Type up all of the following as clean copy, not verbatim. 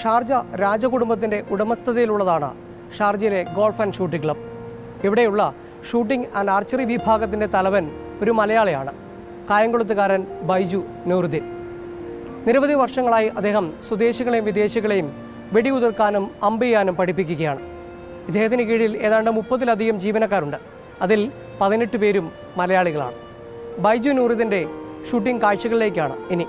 Sharjah രാജകുടുംബത്തിൻ്റെ ഉടമസ്ഥതയിലുള്ളതാണ് ഷാർജയിലെ ഗോൾഫ് ആൻഡ് ഷൂട്ടിംഗ് ക്ലബ്. ഇവിടെയുള്ള ഷൂട്ടിംഗ് ആൻഡ് ആർച്ചറി വിഭാഗത്തിൻ്റെ തലവൻ ഒരു മലയാളിയാണ്, കായംകുളത്തുകാരൻ ബൈജു നൂറുദ്ദീൻ. നിരവധി വർഷങ്ങളായി അദ്ദേഹം സ്വദേശികളെയും വിദേശികളെയും വെടിയുതിർക്കാനും അമ്പെയ്യാനും പഠിപ്പിക്കുകയാണ്. ഇദ്ദേഹത്തിന് കീഴിൽ ഏതാണ്ട് 30-ലധികം ജീവനക്കാരുണ്ട്. അതിൽ 18 പേരും മലയാളികളാണ്. ബൈജു നൂറുദ്ദീൻ്റെ ഷൂട്ടിംഗ് കാഴ്ചകളിലേക്കാണ് ഇനി.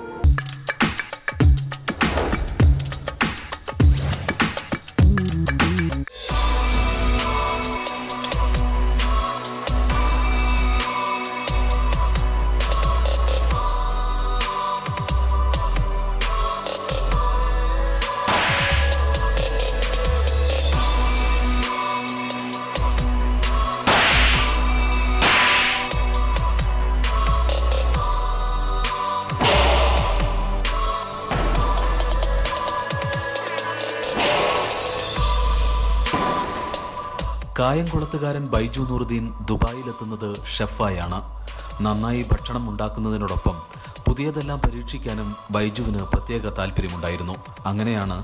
കായംകുളത്തുകാരൻ ബൈജു നൂറുദ്ദീൻ ദുബായിലെത്തുന്നത് ഷെഫായാണ്. നന്നായി ഭക്ഷണം ഉണ്ടാക്കുന്നതിനോടൊപ്പം പുതിയതെല്ലാം പരീക്ഷിക്കാനും ബൈജുവിന് പ്രത്യേക താല്പര്യമുണ്ടായിരുന്നു. അങ്ങനെയാണ്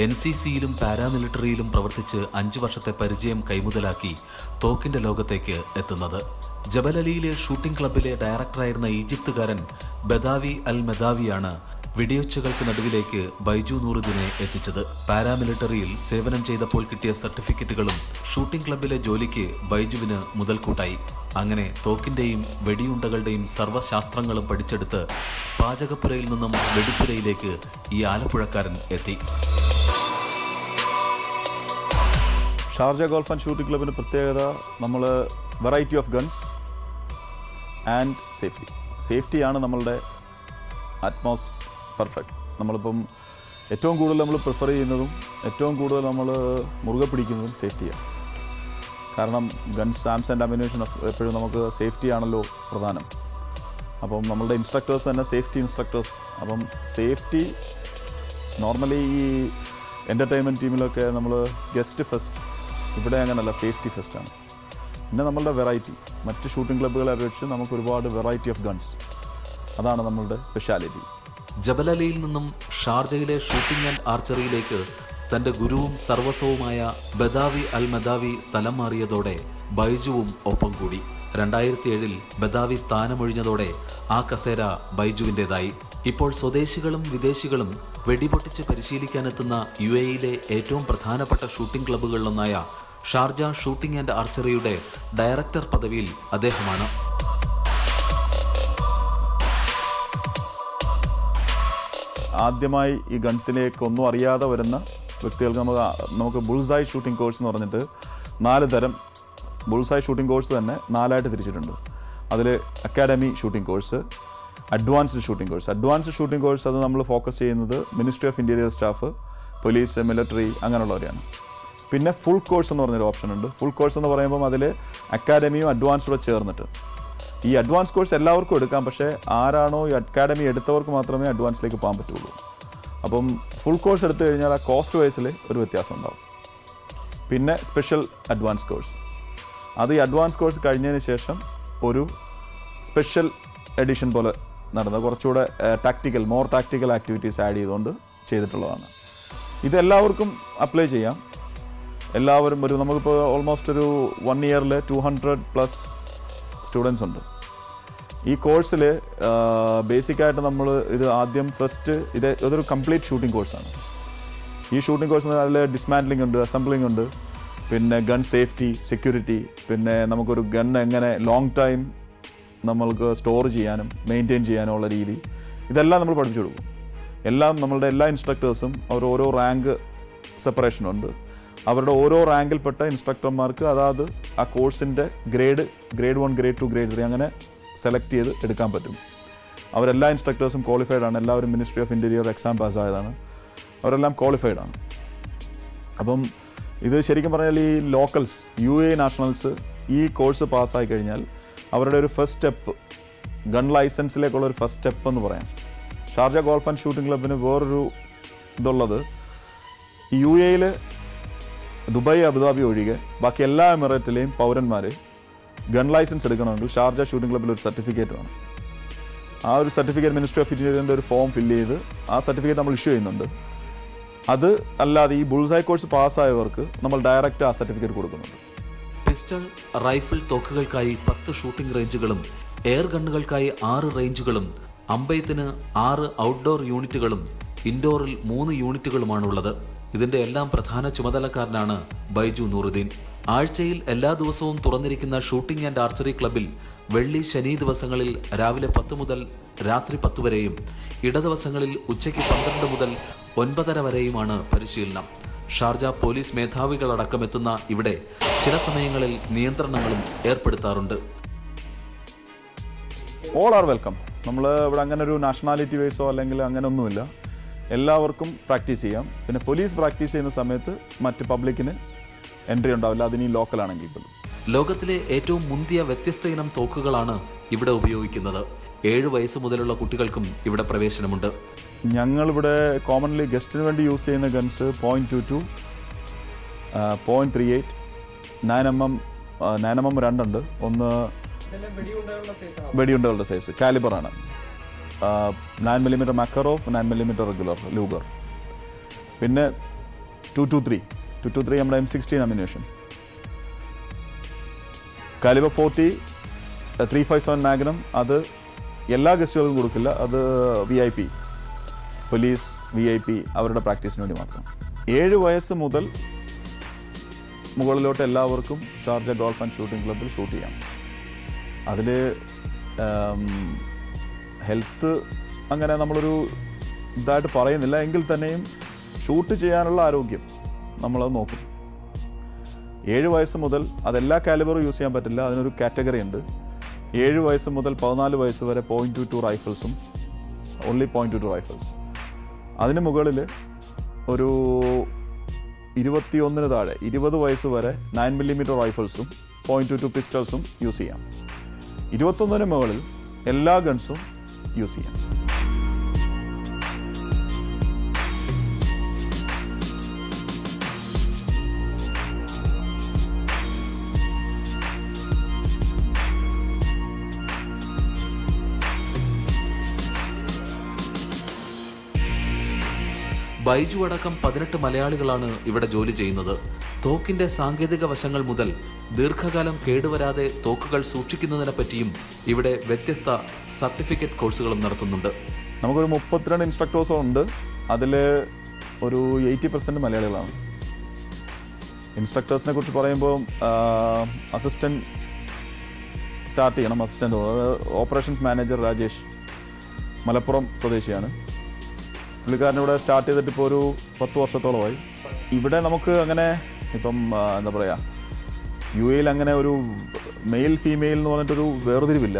NCCയിലും പാരാമിലിറ്ററിയിലും പ്രവർത്തിച്ച് 5 വർഷത്തെ പരിചയം കൈമുതലാക്കി തോക്കിൻ്റെ ലോകത്തേക്ക് എത്തുന്നത്. ജബലലിയിലെ ഷൂട്ടിംഗ് ക്ലബിലെ ഡയറക്ടറായിരുന്ന ഈജിപ്തുകാരൻ ബദാവി അൽ മെദാവിയാണ് വെടിയൊച്ചകൾക്ക് നടുവിലേക്ക് ബൈജു നൂറുദ്ദീനെ എത്തിച്ചത്. പാരാമിലിറ്ററിയിൽ സേവനം ചെയ്തപ്പോൾ കിട്ടിയ സർട്ടിഫിക്കറ്റുകളും ഷൂട്ടിംഗ് ക്ലബിലെ ജോലിക്ക് ബൈജുവിന് മുതൽക്കൂട്ടായി. അങ്ങനെ തോക്കിൻ്റെയും വെടിയുണ്ടകളുടെയും സർവ്വശാസ്ത്രങ്ങളും പഠിച്ചെടുത്ത് പാചകപ്പുരയിൽ നിന്നും വെടിപ്പുരയിലേക്ക് ഈ ആലപ്പുഴക്കാരൻ എത്തി. ഷാർജ ഗോൾഫ് ആൻഡ് ഷൂട്ടിംഗ് ക്ലബിൻ്റെ പ്രത്യേകത നമ്മൾ വെറൈറ്റി ഓഫ് ഗൺസ് ആൻഡ് സേഫ്റ്റിയാണ് നമ്മളുടെ അറ്റ്മോസ്റ്റ് പെർഫെക്റ്റ്. നമ്മളിപ്പം ഏറ്റവും കൂടുതൽ നമ്മൾ പ്രിഫർ ചെയ്യുന്നതും ഏറ്റവും കൂടുതൽ നമ്മൾ മുറുകെ പിടിക്കുന്നതും സേഫ്റ്റിയാണ്. കാരണം ഗൺസ്, ആംസ് ആൻഡ് അമ്യുനേഷൻ എപ്പോഴും നമുക്ക് സേഫ്റ്റിയാണല്ലോ പ്രധാനം. അപ്പം നമ്മളുടെ ഇൻസ്ട്രക്ടേഴ്സ് തന്നെ സേഫ്റ്റി ഇൻസ്ട്രക്ടേഴ്സ്. അപ്പം സേഫ്റ്റി നോർമലി ഈ എൻ്റർടൈൻമെൻറ്റ് ടീമിലൊക്കെ നമ്മൾ ഗസ്റ്റ് ഫസ്റ്റ്, ഇവിടെ അങ്ങനെയല്ല, സേഫ്റ്റി ഫസ്റ്റാണ്. പിന്നെ നമ്മളുടെ വെറൈറ്റി, മറ്റ് ഷൂട്ടിംഗ് ക്ലബ്ബുകളെ അപേക്ഷിച്ച് നമുക്ക് ഒരുപാട് വെറൈറ്റി ഓഫ് ഗൺസ്, അതാണ് നമ്മളുടെ സ്പെഷ്യാലിറ്റി. ജബലലിയിൽ നിന്നും ഷാർജയിലെ ഷൂട്ടിംഗ് ആൻഡ് ആർച്ചറിയിലേക്ക് തൻ്റെ ഗുരുവും സർവസ്വവുമായ ബദാവി അൽ മെദാവി സ്ഥലം മാറിയതോടെ ബൈജുവും ഒപ്പം കൂടി. 2007-ൽ ബദാവി സ്ഥാനമൊഴിഞ്ഞതോടെ ആ കസേര ബൈജുവിൻ്റെതായി. ഇപ്പോൾ സ്വദേശികളും വിദേശികളും വെടിപൊട്ടിച്ച് പരിശീലിക്കാനെത്തുന്ന UAEയിലെ ഏറ്റവും പ്രധാനപ്പെട്ട ഷൂട്ടിംഗ് ക്ലബ്ബുകളിലൊന്നായ ഷാർജ ഷൂട്ടിംഗ് ആൻഡ് ആർച്ചറിയുടെ ഡയറക്ടർ പദവിയിൽ അദ്ദേഹമാണ്. ആദ്യമായി ഈ ഗൺസിലേക്ക് ഒന്നും അറിയാതെ വരുന്ന വ്യക്തികൾക്ക് നമുക്ക് ബുൾസായ് ഷൂട്ടിംഗ് കോഴ്സ് എന്ന് പറഞ്ഞിട്ട് 4 തരം ബുൾസായ് ഷൂട്ടിംഗ് കോഴ്സ് തന്നെ 4ആയിട്ട് തിരിച്ചിട്ടുണ്ട്. അതിൽ academy shooting course, advanced shooting course അത് നമ്മൾ ഫോക്കസ് ചെയ്യുന്നത് ministry of interior staff, police, military അങ്ങനെയുള്ളവരെയാണ്. പിന്നെ ഫുൾ കോഴ്സ് എന്ന് പറഞ്ഞൊരു ഓപ്ഷൻ ഉണ്ട്. ഫുൾ കോഴ്സ് എന്ന് പറയുമ്പം അതിൽ അക്കാഡമിയും അഡ്വാൻസ്ഡും ചേർന്നിട്ട്. ഈ അഡ്വാൻസ് കോഴ്സ് എല്ലാവർക്കും എടുക്കാം, പക്ഷേ ആരാണോ ഈ അക്കാഡമി എടുത്തവർക്ക് മാത്രമേ അഡ്വാൻസിലേക്ക് പോകാൻ പറ്റുള്ളൂ. അപ്പം ഫുൾ കോഴ്സ് എടുത്തു കഴിഞ്ഞാൽ ആ കോസ്റ്റ് വൈസിൽ ഒരു വ്യത്യാസം ഉണ്ടാവും. പിന്നെ സ്പെഷ്യൽ അഡ്വാൻസ് കോഴ്സ്, അത് ഈ അഡ്വാൻസ് കോഴ്സ് കഴിഞ്ഞതിന് ശേഷം ഒരു സ്പെഷ്യൽ എഡിഷൻ പോലെ നടന്നത്, കുറച്ചുകൂടെ മോർ ടാക്റ്റിക്കൽ ആക്ടിവിറ്റീസ് ആഡ് ചെയ്തുകൊണ്ട് ചെയ്തിട്ടുള്ളതാണ്. ഇതെല്ലാവർക്കും അപ്ലൈ ചെയ്യാം. എല്ലാവരും നമുക്കിപ്പോൾ ഓൾമോസ്റ്റ് ഒരു 1 ഇയറിൽ 200+ സ്റ്റുഡൻസ് ഉണ്ട്. ഈ കോഴ്സിൽ ബേസിക്കായിട്ട് നമ്മൾ ആദ്യം ഇതൊരു കംപ്ലീറ്റ് ഷൂട്ടിംഗ് കോഴ്സാണ്. ഈ ഷൂട്ടിംഗ് കോഴ്സ് അതിൽ ഡിസ്മാൻറ്റ്ലിംഗ് ഉണ്ട്, അസംബ്ലിംഗ് ഉണ്ട്, പിന്നെ ഗൺ സേഫ്റ്റി, സെക്യൂരിറ്റി, പിന്നെ നമുക്കൊരു ഗൺ എങ്ങനെ ലോങ് ടൈം നമ്മൾക്ക് സ്റ്റോർ ചെയ്യാനും മെയിൻറ്റെയിൻ ചെയ്യാനും ഉള്ള രീതി, ഇതെല്ലാം നമ്മൾ പഠിപ്പിച്ചു കൊടുക്കും. നമ്മളുടെ എല്ലാ ഇൻസ്ട്രക്ടേഴ്സും ഓരോ റാങ്ക് സെപ്പറേഷനുണ്ട്. അവരുടെ ഓരോ റാങ്കിൽപ്പെട്ട ഇൻസ്ട്രക്ടർമാർക്ക് അതായത് ആ കോഴ്സിൻ്റെ ഗ്രേഡ് 1, ഗ്രേഡ് 2, ഗ്രേഡ് 3 അങ്ങനെ സെലക്ട് ചെയ്ത് എടുക്കാൻ പറ്റും. അവരെല്ലാ ഇൻസ്ട്രക്ടേഴ്സും ക്വാളിഫൈഡ് ആണ്. എല്ലാവരും മിനിസ്ട്രി ഓഫ് ഇൻറ്റീരിയർ എക്സാം പാസ്സായതാണ്. അവരെല്ലാം ക്വാളിഫൈഡ് ആണ്. അപ്പം ഇത് ശരിക്കും പറഞ്ഞാൽ ഈ ലോക്കൽസ് UAE നാഷണൽസ് ഈ കോഴ്സ് പാസ്സായി കഴിഞ്ഞാൽ അവരുടെ ഒരു ഫസ്റ്റ് സ്റ്റെപ്പ് ഗൺ ലൈസൻസിലേക്കുള്ള ഒരു ഫസ്റ്റ് സ്റ്റെപ്പ് എന്ന് പറയാം. ഷാർജ ഗോൾഫ് ആൻഡ് ഷൂട്ടിംഗ് ക്ലബിന് വേറൊരു ഇതുള്ളത്, UAEയിൽ ദുബായ്, അബുദാബി ഒഴികെ ബാക്കി എല്ലാ എമിറേറ്റിലെയും പൗരന്മാർ ഗൺ ലൈസൻസ് എടുക്കണമെങ്കിൽ ഷാർജ ഷൂട്ടിംഗ് ക്ലബിൽ ഒരു സർട്ടിഫിക്കറ്റ് വേണം. ആ ഒരു സർട്ടിഫിക്കറ്റ് മിനിസ്ട്രി ഓഫ് ഇൻറ്റീരിയറിൻ്റെ ഒരു ഫോം ഫില്ല് ചെയ്ത് ആ സർട്ടിഫിക്കറ്റ് നമ്മൾ ഇഷ്യൂ ചെയ്യുന്നുണ്ട്. അത് അല്ലാതെ ഈ ബുൾസൈ കോഴ്സ് പാസ്സായവർക്ക് നമ്മൾ ഡയറക്റ്റ് ആ സർട്ടിഫിക്കറ്റ് കൊടുക്കുന്നുണ്ട്. പിസ്റ്റൾ, റൈഫിൾ തോക്കുകൾക്കായി 10 ഷൂട്ടിംഗ് റേഞ്ചുകളും എയർ ഗണ്ണുകൾക്കായി 6 റേഞ്ചുകളും അമ്പയത്തിന് 6 ഔട്ട്ഡോർ യൂണിറ്റുകളും ഇൻഡോറിൽ 3 യൂണിറ്റുകളുമാണുള്ളത്. ഇതിന്റെ എല്ലാം പ്രധാന ചുമതലക്കാരനാണ് ബൈജു നൂറുദ്ദീൻ. ആഴ്ചയിൽ എല്ലാ ദിവസവും തുറന്നിരിക്കുന്ന ഷൂട്ടിംഗ് ആൻഡ് ആർച്ചറി ക്ലബിൽ വെള്ളി, ശനി ദിവസങ്ങളിൽ രാവിലെ 10 മുതൽ രാത്രി 10 വരെയും ഇടദിവസങ്ങളിൽ ഉച്ചയ്ക്ക് 12 മുതൽ 9:30 വരെയുമാണ് പരിശീലനം. ഷാർജ പോലീസ് മേധാവികളടക്കം എത്തുന്ന ഇവിടെ ചില സമയങ്ങളിൽ നിയന്ത്രണങ്ങളും ഏർപ്പെടുത്താറുണ്ട്. All are welcome. നമ്മൾ ഇവിടെ അങ്ങനെ ഒരു നാഷണാലിറ്റി വൈസോ അല്ലെങ്കിൽ അങ്ങനെ ഒന്നുമില്ല. എല്ലാവർക്കും പ്രാക്ടീസ് ചെയ്യാം. പിന്നെ പോലീസ് പ്രാക്ടീസ് ചെയ്യുന്ന സമയത്ത് മറ്റ് പബ്ലിക്കിന് എൻട്രി ഉണ്ടാവില്ല, അതിന് ഈ ലോക്കലാണെങ്കിൽ പോലും. ലോകത്തിലെ ഏറ്റവും മുന്തിയ വ്യത്യസ്ത ഇനം തോക്കുകളാണ് ഇവിടെ ഉപയോഗിക്കുന്നത്. 7 വയസ്സ് മുതലുള്ള കുട്ടികൾക്കും ഇവിടെ പ്രവേശനമുണ്ട്. ഞങ്ങളിവിടെ കോമൺലി ഗസ്റ്റിന് വേണ്ടി യൂസ് ചെയ്യുന്ന ഗൺസ് .22, .38, 9mm 2 ഉണ്ട്. ഒന്ന് വെടിയുണ്ടകളുടെ സൈസ് കാലിബറാണ്. 9mm മക്കറോഫ്, 9mm regular ലൂഗർ. പിന്നെ 223 നമ്മുടെ M16 അമ്യൂണിഷൻ. Calibre 40 357 magnum. അത് എല്ലാ ഗസ്റ്റുകൾക്കും കൊടുക്കില്ല, അത് VIP പോലീസ് VIP അവരുടെ പ്രാക്ടീസിന് വേണ്ടി മാത്രം. 7 വയസ്സ് മുതൽ മുകളിലോട്ട് എല്ലാവർക്കും ഷാർജ ഗോൾഫ് ആൻഡ് ഷൂട്ടിംഗ് ക്ലബ്ബിൽ ഷൂട്ട് ചെയ്യാം. അതിൽ ഹെൽത്ത് അങ്ങനെ നമ്മളൊരു ഇതായിട്ട് പറയുന്നില്ല, എങ്കിൽ തന്നെയും ഷൂട്ട് ചെയ്യാനുള്ള ആരോഗ്യം നമ്മളത് നോക്കും. 7 വയസ്സ് മുതൽ അതെല്ലാ കാലിബറും യൂസ് ചെയ്യാൻ പറ്റില്ല, അതിനൊരു കാറ്റഗറി ഉണ്ട്. 7 വയസ്സ് മുതൽ 14 വയസ്സ് വരെ .22 റൈഫിൾസും, ഓൺലി .22 റൈഫിൾസ്. അതിന് മുകളിൽ ഒരു 21 താഴെ 20 വയസ്സ് വരെ 9mm റൈഫിൾസും .22 പിസ്റ്റൾസും യൂസ് ചെയ്യാം. 21 മുകളിൽ എല്ലാ ഗൺസും യൂസ് ചെയ്യാം. ബൈജു അടക്കം 18 മലയാളികളാണ് ഇവിടെ ജോലി ചെയ്യുന്നത്. തോക്കിന്റെ സാങ്കേതിക വശങ്ങൾ മുതൽ ദീർഘകാലം കേടുവരാതെ തോക്കുകൾ സൂക്ഷിക്കുന്നതിനെ പറ്റിയും ഇവിടെ വ്യത്യസ്ത സർട്ടിഫിക്കറ്റ് കോഴ്സുകളും നടത്തുന്നുണ്ട്. നമുക്കൊരു 32 ഇൻസ്ട്രക്ടേഴ്സും ഉണ്ട്. അതിൽ ഒരു 80% മലയാളികളാണ്. ഇൻസ്ട്രക്ടേഴ്സിനെ കുറിച്ച് പറയുമ്പോൾ അസിസ്റ്റൻറ്റ് സ്റ്റാർട്ട് ചെയ്യണം. Assistant operations manager Rajesh, Malappuram സ്വദേശിയാണ്. പുള്ളിക്കാരനിവിടെ സ്റ്റാർട്ട് ചെയ്തിട്ട് ഇപ്പോൾ ഒരു 10 വർഷത്തോളമായി. ഇവിടെ നമുക്ക് അങ്ങനെ ഇപ്പം എന്താ പറയുക, UAE അങ്ങനെ ഒരു മെയിൽ ഫീമെയിൽ എന്ന് പറഞ്ഞിട്ടൊരു വേർതിരിവില്ല.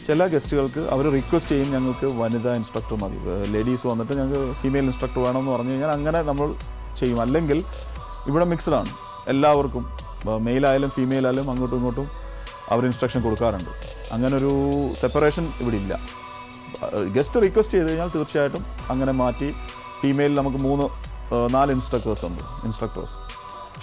ചില ഗസ്റ്റുകൾക്ക് അവർ റിക്വസ്റ്റ് ചെയ്യും, ഞങ്ങൾക്ക് വനിതാ ഇൻസ്ട്രക്ടർ മതി, ലേഡീസ് വന്നിട്ട് ഞങ്ങൾക്ക് ഫീമെയിൽ ഇൻസ്ട്രക്ടർ വേണമെന്ന് പറഞ്ഞു കഴിഞ്ഞാൽ അങ്ങനെ നമ്മൾ ചെയ്യും. അല്ലെങ്കിൽ ഇവിടെ മിക്സ്ഡാണ്, എല്ലാവർക്കും മെയിലായാലും ഫീമെയിലായാലും അങ്ങോട്ടും ഇങ്ങോട്ടും അവർ ഇൻസ്ട്രക്ഷൻ കൊടുക്കാറുണ്ട്. അങ്ങനെ ഒരു സെപ്പറേഷൻ ഇവിടെ ഇല്ല. ഗസ്റ്റ് റിക്വസ്റ്റ് ചെയ്ത് കഴിഞ്ഞാൽ തീർച്ചയായിട്ടും അങ്ങനെ മാറ്റി ഫീമെയിൽ നമുക്ക് 3-4 ഇൻസ്ട്രക്ടേഴ്സ്.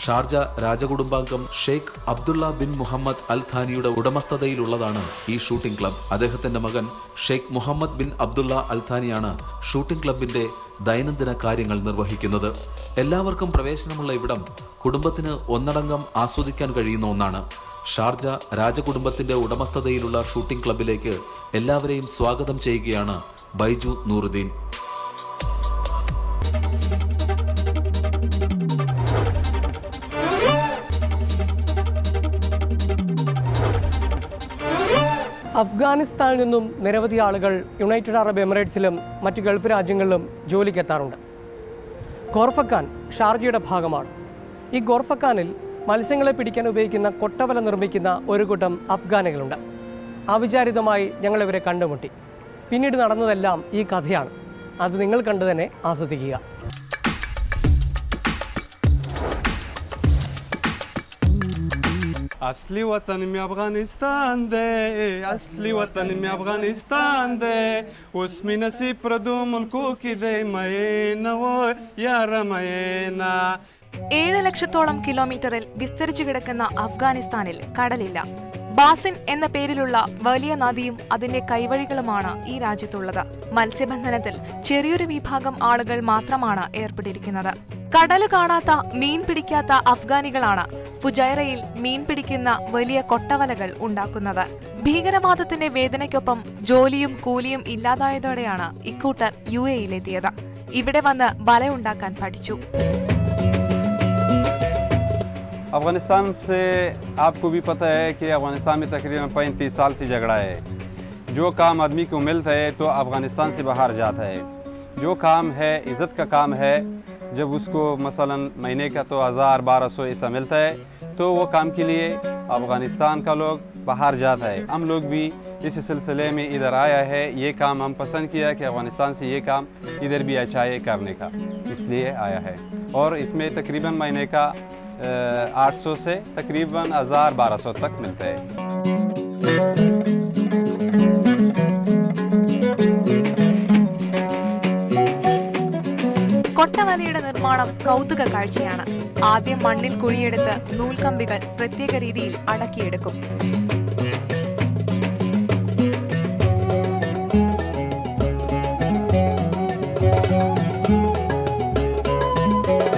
ഷാർജ രാജകുടുംബാംഗം Sheikh Abdullah bin Mohammed Al ഥാനിയുടെ ഉടമസ്ഥതയിലുള്ളതാണ് ഈ ഷൂട്ടിംഗ് ക്ലബ്. അദ്ദേഹത്തിന്റെ മകൻ Sheikh Mohammed bin Abdullah Al ഥാനിയാണ് ഷൂട്ടിംഗ് ക്ലബിന്റെ ദൈനംദിന കാര്യങ്ങൾ നിർവഹിക്കുന്നത്. എല്ലാവർക്കും പ്രവേശനമുള്ള ഇവിടം കുടുംബത്തിന് ഒന്നടങ്കം ആസ്വദിക്കാൻ കഴിയുന്ന ഒന്നാണ്. ഷാർജ രാജകുടുംബത്തിന്റെ ഉടമസ്ഥതയിലുള്ള ഷൂട്ടിംഗ് ക്ലബിലേക്ക് എല്ലാവരെയും സ്വാഗതം ചെയ്യുകയാണ് ബൈജു നൂറുദ്ദീൻ. അഫ്ഗാനിസ്ഥാനിൽ നിന്നും നിരവധി ആളുകൾ യുണൈറ്റഡ് അറബ് എമിറേറ്റ്സിലും മറ്റ് ഗൾഫ് രാജ്യങ്ങളിലും ജോലിക്കെത്താറുണ്ട്. ഗോർഫക്കാൻ ഷാർജയുടെ ഭാഗമാണ്. ഈ ഗോർഫക്കാനിൽ മത്സ്യങ്ങളെ പിടിക്കാൻ ഉപയോഗിക്കുന്ന കൊട്ടവല നിർമ്മിക്കുന്ന ഒരു കൂട്ടം അഫ്ഗാനികളുണ്ട്. അവിചാരിതമായി ഞങ്ങളിവരെ കണ്ടുമുട്ടി. പിന്നീട് നടന്നതെല്ലാം ഈ കഥയാണ്. അത് നിങ്ങൾ കണ്ടു തന്നെ ആസ്വദിക്കുക. असली वतन में अफगानिस्तान दे, असली वतन में अफगानिस्तान दे, उसमें नसीब प्रदो मुल्कों की दे मयना वो यार मयना. 7 ലക്ഷത്തോളം കിലോമീറ്ററിൽ വിസ്തരിച്ചു കിടക്കുന്ന അഫ്ഗാനിസ്ഥാനിൽ കടലില്ല. ബാസിൻ എന്ന പേരിലുള്ള വലിയ നദിയും അതിന്റെ കൈവഴികളുമാണ് ഈ രാജ്യത്തുള്ളത്. മത്സ്യബന്ധനത്തിൽ ചെറിയൊരു വിഭാഗം ആളുകൾ മാത്രമാണ് ഏർപ്പെട്ടിരിക്കുന്നത്. കടല് കാണാത്ത, മീൻ പിടിക്കാത്ത അഫ്ഗാനികളാണ് ഫുജൈറയിൽ മീൻ പിടിക്കുന്ന വലിയ കൊട്ടവലകൾ ഉണ്ടാക്കുന്നത്. ഭീകരവാദത്തിന്റെ വേദനയ്ക്കൊപ്പം ജോലിയും കൂലിയും ഇല്ലാതായതോടെയാണ് ഇക്കൂട്ടർ UAEയിലെത്തിയത്. ഇവിടെ വന്ന് വലയുണ്ടാക്കാൻ പഠിച്ചു. अफ़गानिस्तान से आपको भी पता है कि अफ़गानिस्तान में तकरीबन 35 साल से झगड़ा है। जो काम आदमी को मिलता है तो अफ़गानिस्तान से बाहर जाता है। जो काम है इज़्ज़त का काम है, जब उसको मसलन महीने का तो 1000-1200 ऐसा मिलता है, तो वो काम के लिए अफ़गानिस्तान का लोग बाहर जाता है। हम लोग भी इस सिलसिले में इधर आया है। ये काम हम पसंद किया कि अफ़गानिस्तान से ये काम इधर भी अच्छा है करने का, इसलिए आया है। और इसमें तकरीबन महीने का 800 से तकरीबन 1000-1200 तक मिलता है। കൊട്ടവലയുടെ നിർമ്മാണം കൗതുക കാഴ്ചയാണ്. ആദ്യം മണ്ണിൽ കുഴിയെടുത്ത് നൂൽക്കമ്പികൾ പ്രത്യേക രീതിയിൽ അടക്കിയെടുക്കും.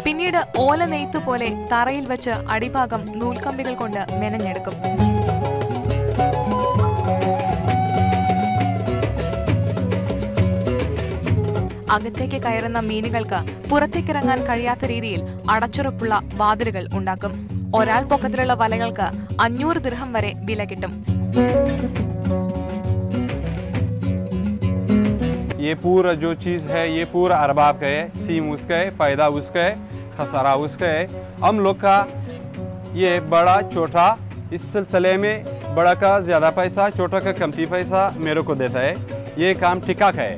പിന്നീട് ഓല നെയ്ത്ത് പോലെ തറയിൽ വെച്ച് അടിഭാഗം നൂൽക്കമ്പികൾ കൊണ്ട് മെനഞ്ഞെടുക്കും. അകത്തേക്ക് കയറുന്ന മീനുകൾക്ക് പുറത്തേക്കിറങ്ങാൻ കഴിയാത്ത രീതിയിൽ അടച്ചുറപ്പുള്ള വാതിലുകൾ ഉണ്ടാക്കും. ഒരാൾ പൊക്കത്തിലുള്ള വലകൾക്ക് 500 ദിർഹം വരെ വില കിട്ടും. ये पूरा जो चीज़ है ये पूरा अरबाब का है, सीम उसका है, पैदा उसका है, खसारा उसका है। हम लोग का ये बड़ा छोटा इस सिलसिले में बड़ा का ज़्यादा पैसा, छोटा का कमती पैसा मेरे को देता है। ये काम टिका का है,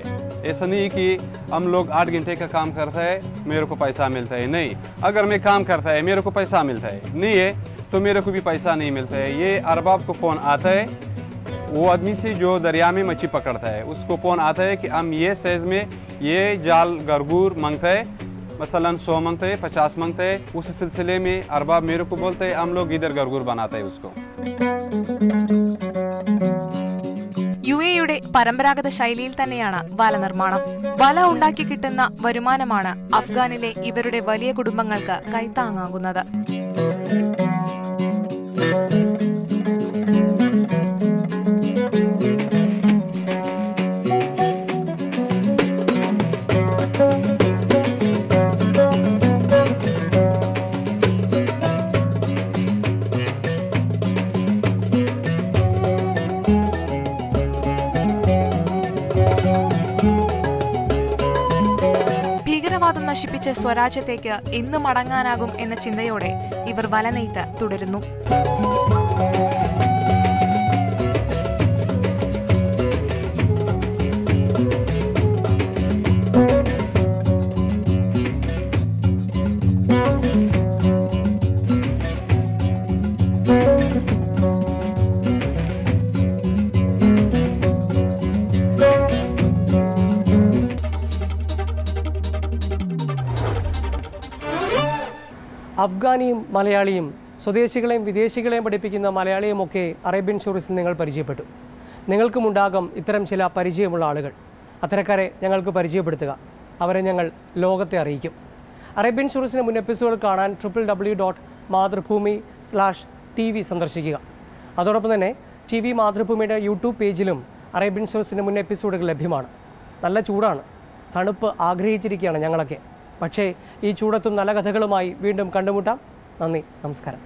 ऐसा नहीं कि हम लोग 8 घंटे का काम करता है मेरे को पैसा मिलता है, नहीं। अगर मैं काम करता है मेरे को पैसा मिलता है, नहीं है तो मेरे को भी पैसा नहीं मिलता है। ये अरबाब को फ़ोन आता है, वो आदमी से जो दरिया में मच्छी पकड़ता है उसको फ़ोन आता है कि हम ये साइज़ में ये जाल गरगूर मांगता है, मसलन 100 मांगते हैं, 50 मांगते हैं। उस सिलसिले में अरबाब मेरे को बोलते हैं, हम लोग इधर गरगूर बनाते हैं उसको। UAEയുടെ പരമ്പരാഗത ശൈലിയിൽ തന്നെയാണ് വല നിർമ്മാണം. വല ഉണ്ടാക്കി കിട്ടുന്ന വരുമാനമാണ് അഫ്ഗാനിലെ ഇവരുടെ വലിയ കുടുംബങ്ങൾക്ക് കൈത്താങ്ങാകുന്നത്. ഭീകരവാദം നശിപ്പിച്ച് സ്വരാജ്യത്തേക്ക് എന്ന് മടങ്ങാനാകും എന്ന ചിന്തയോടെ ഇവർ വലനെയ്ത്ത് തുടരുന്നു. അഫ്ഗാനിയും മലയാളിയും സ്വദേശികളെയും വിദേശികളെയും പഠിപ്പിക്കുന്ന മലയാളിയുമൊക്കെ അറേബ്യൻ ഷൂറിസിൽ നിങ്ങൾ പരിചയപ്പെട്ടു. നിങ്ങൾക്കുമുണ്ടാകും ഇത്തരം ചില പരിചയമുള്ള ആളുകൾ. അത്തരക്കാരെ ഞങ്ങൾക്ക് പരിചയപ്പെടുത്തുക. അവരെ ഞങ്ങൾ ലോകത്തെ അറിയിക്കും. അറേബ്യൻ ഷൂറിസിൻ്റെ മുൻ എപ്പിസോഡ് കാണാൻ www.mathrubhumi/tv സന്ദർശിക്കുക. അതോടൊപ്പം തന്നെ TV മാതൃഭൂമിയുടെ യൂട്യൂബ് പേജിലും അറേബ്യൻ ഷൂറിസിൻ്റെ മുൻ എപ്പിസോഡുകൾ ലഭ്യമാണ്. നല്ല ചൂടാണ്, തണുപ്പ് ആഗ്രഹിച്ചിരിക്കുകയാണ് ഞങ്ങളൊക്കെ. പക്ഷേ ഈ ചൂടത്തും നല്ല കഥകളുമായി വീണ്ടും കണ്ടുമുട്ടാം. നന്ദി, നമസ്കാരം.